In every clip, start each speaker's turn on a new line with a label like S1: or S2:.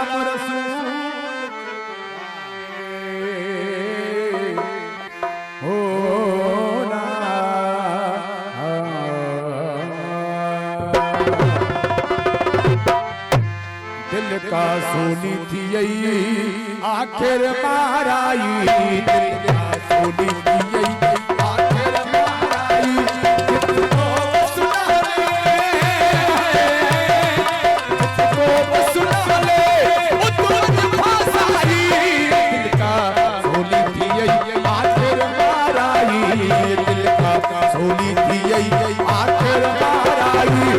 S1: राम रसूल हो ना। दिल का सोनी थी यही आखिर माराई, दिल का सोनी थी यही आखिर माराई। जिसको सुना ले उतुरत फसाई, दिल का सोनी थी यही आखिर माराई, दिल का सोनी थी यही आखिर माराई।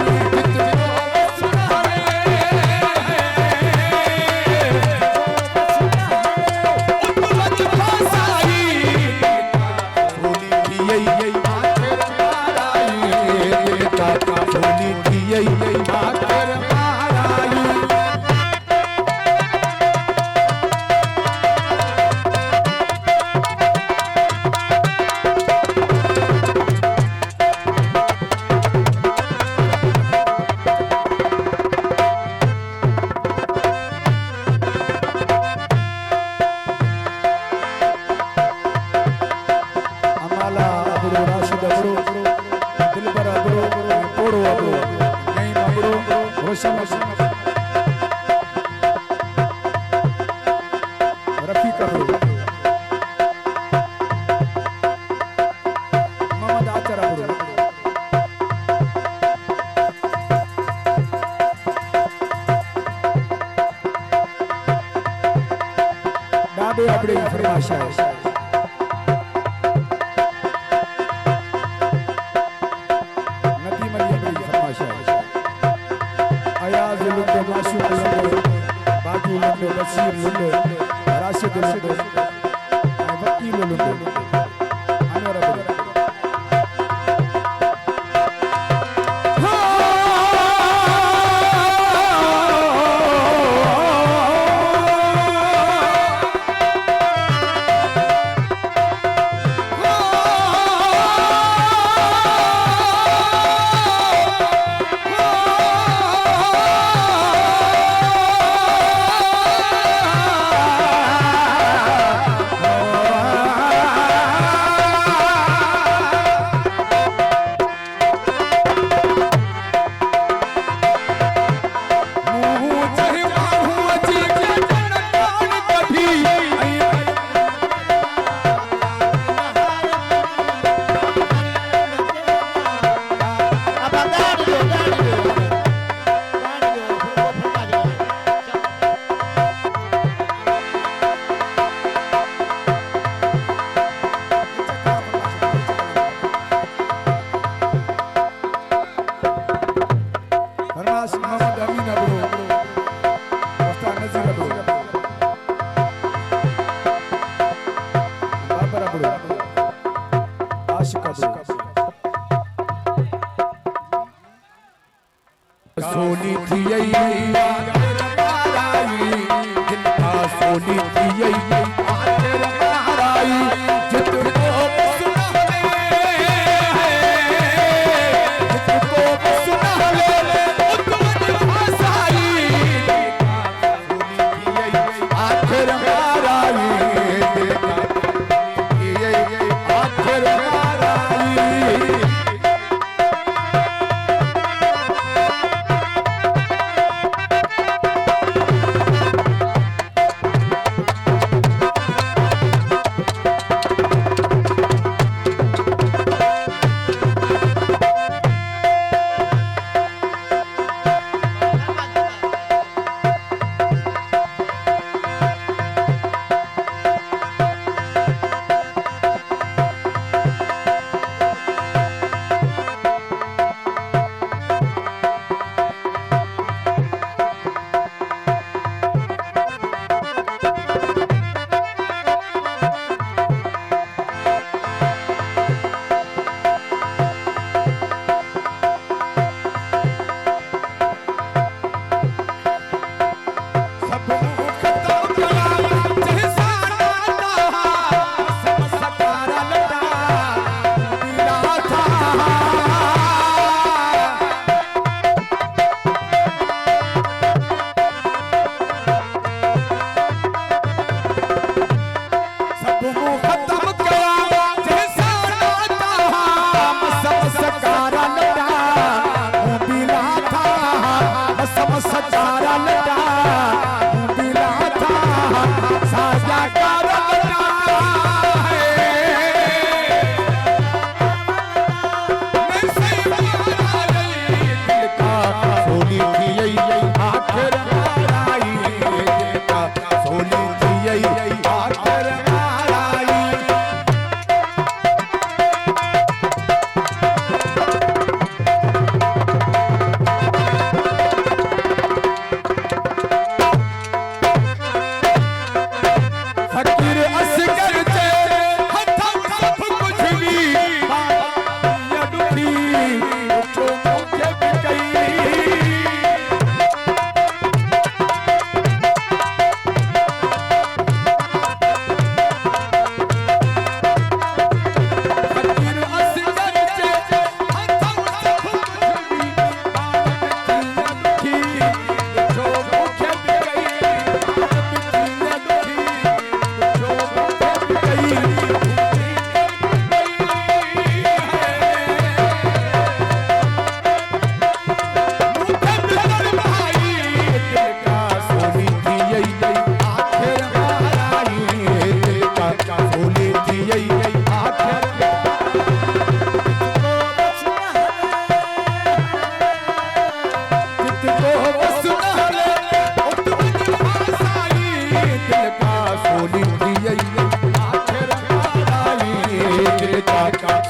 S1: अपने फरमाशा है नदी मरिया बड़ी फरमाशा है। अयाज लुंडे माशूक लुंडे बाजू लुंडे बसीर लुंडे राशिद लुंडे वकील लुंडे अनवर अब्दुल सोनी थी यही आखिर माराई, दिल का सोनी थी यही आखिर माराई। जिसको सुना ले उतुरत फसाई, सोनी थी यही आखिर माराई, दिल का यही आखिर माराई।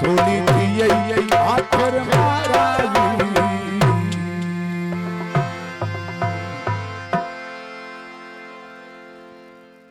S1: सोनी